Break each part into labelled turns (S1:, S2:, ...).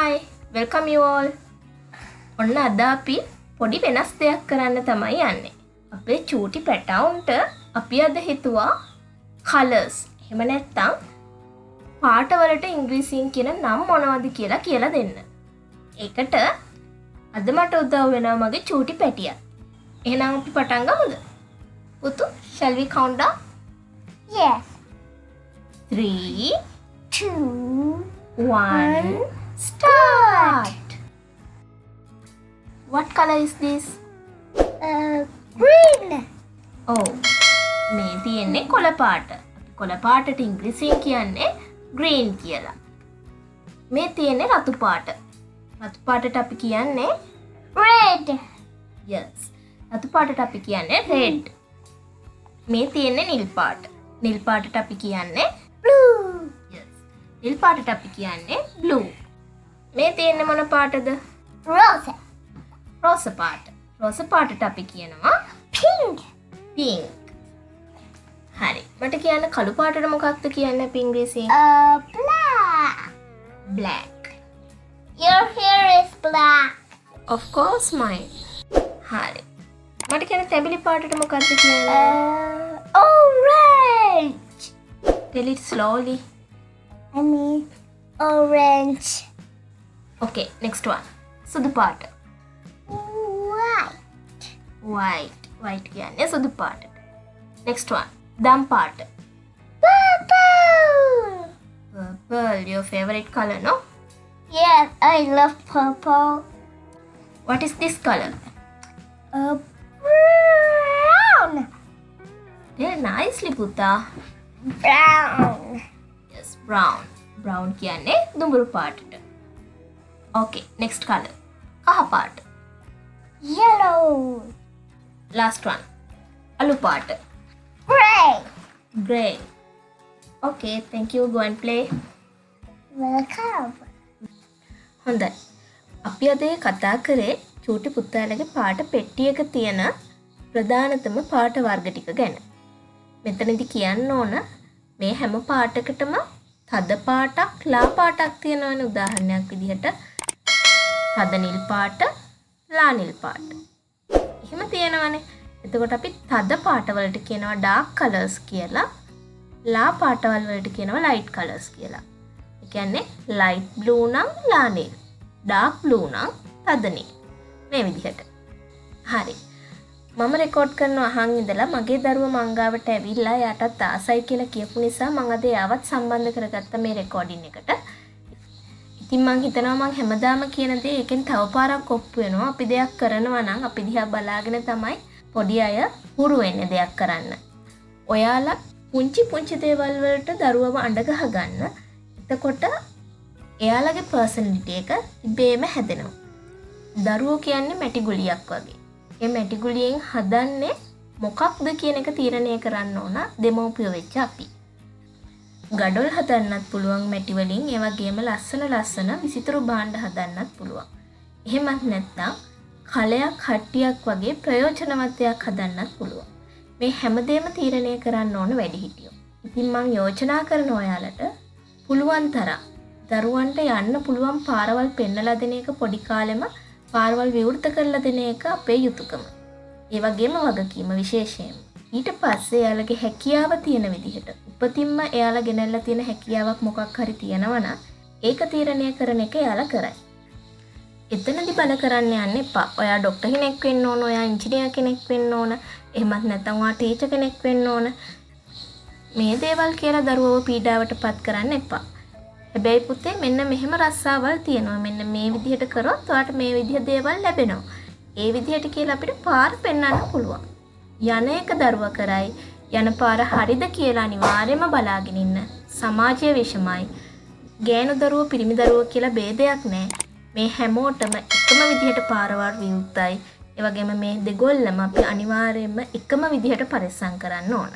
S1: Hi, welcome you all. ඔන්න අද අපි පොඩි වෙනස් දෙයක් කරන්න තමයි යන්නේ. අපේ චූටි පැටවුන්ට අපි අද හිතුවා colors. එහෙම නැත්නම් පාට වලට ඉංග්‍රීසියෙන් කියන නම් මොනවද කියලා දෙන්න. ඒකට අද මට උදව් වෙනවා මගේ චූටි පැටියා. එහෙනම් අපි පටන් ගමුද? පුතු, shall we count down?
S2: Yes.
S1: 3,
S2: 2,
S1: 1, start! What color is this?
S2: green.
S1: Oh, මේ තියෙන්නේ කොළ පාට. අපි කොළ පාටට ඉංග්‍රීසියෙන් කියන්නේ green කියලා. මේ තියෙන්නේ රතු පාට. රතු පාටට අපි කියන්නේ
S2: Red.
S1: yes. රතු පාටට අපි කියන්නේ red. මේ තියෙන්නේ නිල් පාට. නිල් පාටට අපි කියන්නේ
S2: Blue.
S1: yes. නිල් පාටට අපි කියන්නේ blue. මේ තියෙන්නේ මොන පාටද?
S2: Rose.
S1: රෝස පාට. රෝස පාටට අපි කියනවා
S2: Pink.
S1: pink. හරි. මට කියන්න කළු පාටට මොකක්ද කියන්නේ අපි ඉංග්‍රීසියෙන්?
S2: Black.
S1: black.
S2: Your hair is black.
S1: of course mine. හරි. මට කියන්න තැඹිලි පාටට මොකක්ද කියන්නේ?
S2: Orange.
S1: tell it slowly.
S2: I mean orange.
S1: okay, next one. සුදු පාට.
S2: White.
S1: white. white කියන්නේ සුදු පාටට. next one. දම් පාට.
S2: Purple.
S1: purple. your favorite color, no?
S2: Yes, I love purple.
S1: what is this color?
S2: Brown.
S1: yeah, nicely පුතා.
S2: Brown.
S1: yes, brown. brown කියන්නේ දුඹුරු පාටට. okay, next color. කහ පාට.
S2: Yellow.
S1: last one. අලු පාට.
S2: Gray.
S1: gray. okay, thank you. go and play.
S2: Welcome.
S1: හොඳයි. අපි අද කතා කරේ චූටි පුතාලගේ පාට පෙට්ටියක තියෙන ප්‍රධානතම පාට වර්ග ටික ගැන. මෙතනදි කියන්න ඕන මේ හැම පාටකටම තද පාටක්, ලා පාටක් තියෙනවනේ. උදාහරණයක් විදිහට තද නිල් පාට, ලා නිල් පාට. එහෙම තියෙනවනේ. එතකොට අපි තද පාට වලට කියනවා dark colors කියලා. ලා පාටවල වලට කියනවා light colors කියලා. ඒ කියන්නේ light blue නම් ලා නිල්, dark blue නම් තද නිල්. මේ විදිහට. හරි. මම රෙකෝඩ් කරනවා අහන් ඉඳලා මගේ දරුවා මංගාවට ඇවිල්ලා යාටත් ආසයි කියලා කියපු නිසා මම අද යාවත් සම්බන්ධ කරගත්ත මේ රෙකෝඩින් එකට. ඉතින් මං හිතනවා මං හැමදාම කියන දේ එකෙන් තව පාරක් ඔප්පු වෙනවා. අපි දෙයක් කරනවා නම් අපි දිහා බලාගෙන තමයි පොඩි අය හුරු වෙන්නේ දෙයක් කරන්න. ඔයාලා පුංචි දේවල් වලට දරුවව අඬ ගහ ගන්න. එතකොට එයාලගේ පර්සනැලිටි එක ඉබේම හැදෙනවා. දරුවෝ කියන්නේ මැටි ගුලියක් වගේ. ඒ මැටි ගුලියෙන් හදන්නේ මොකක්ද කියන එක තීරණය කරන්න ඕන දෙමව්පියෝ වෙච්ච අපි. ගඩොල් හදන්නත් පුළුවන් මැටි වලින්, ඒ වගේම ලස්සන විසිතුරු භාණ්ඩ හදන්නත් පුළුවන්. එහෙමත් නැත්නම් කලයක් හට්ටියක් වගේ ප්‍රයෝජනවත් දෙයක් හදන්නත් පුළුවන්. මේ හැමදේම තීරණය කරන්න ඕන වැඩිහිටියෝ. ඉතින් මම යෝජනා කරන ඔයාලට පුළුවන් තරම් දරුවන්ට යන්න පුළුවන් පාරවල් පෙන්නලා දෙන එක, පොඩි කාලෙම පාරවල් විවෘත කරලා දෙන එක අපේ යුතුයකම. ඒ වගේම වගකීම විශේෂයෙන්ම. ඊට පස්සේ එයාලගේ හැකියාව තියෙන විදිහට උපතින්ම එයාලා ගෙනල්ලා තියෙන හැකියාවක් මොකක් හරි තියෙනවා නම් ඒක තීරණය කරන එක එයාලා කරයි. එතනදි බල කරන්න යන්න එපා. ඔයා ડોක්ටර් කෙනෙක් වෙන්න ඕන, ඔයා ඉංජිනේර් කෙනෙක් වෙන්න ඕන, එහෙමත් නැත්නම් ඔයා ටීචර් කෙනෙක් වෙන්න ඕන. මේ දේවල් කියලා දරුවව පීඩාවටපත් කරන්න එපා. හැබැයි පුතේ මෙන්න මෙහෙම රස්සාවල් තියෙනවා. මෙන්න මේ විදිහට කරොත් ඔයාට මේ විදිහ දේවල් ලැබෙනවා. ඒ විදිහට කියලා අපිට පාර පෙන්වන්න පුළුවන්. යන එක දරුවා කරයි. යන පාර හරිද කියලා අනිවාර්යයෙන්ම බලාගෙන ඉන්න. සමාජය විෂමයි. ගෑනු දරුවෝ පිරිමි දරුවෝ කියලා ભેදයක් නැහැ. මේ හැමෝටම එකම විදිහට පාරවල් විවුර්තයි. ඒ වගේම මේ දෙගොල්ලම අපි අනිවාර්යයෙන්ම එකම විදිහට පරිස්සම් කරන්න ඕන.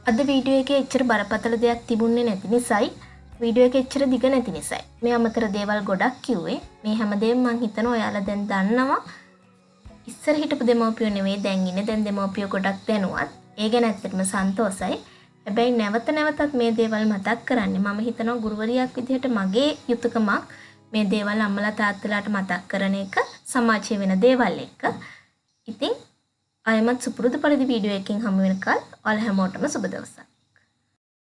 S1: අද වීඩියෝ එකේ එච්චර බරපතල දෙයක් තිබුණේ නැති නිසායි වීඩියෝ එක එච්චර දිග නැති නිසායි මේ අමතර දේවල් ගොඩක් කිව්වේ. මේ හැමදේම මං හිතනවා ඔයාලා දැන් දන්නවා. ඉස්සර හිටපු දෙමව්පියෝ නෙවෙයි දැන් ඉන්නේ. දැන් දෙමව්පියෝ ගොඩක් දැනුවත්. ඒ ගැන ඇත්තටම සන්තෝසයි. හැබැයි නැවත නැවතත් මේ දේවල් මතක් කරන්නේ මම හිතනවා ගුරුවරියක් විදිහට මගේ යුතුයකමක් මේ දේවල් අම්මලා තාත්තලාට මතක් කරන එක සමාජයේ වෙන දේවල් එක්ක. ඉතින් අයමත් සුපුරුදු පරිදි වීඩියෝ එකකින් හමු වෙනකල් ඔයාලා හැමෝටම සුබ දවසක්.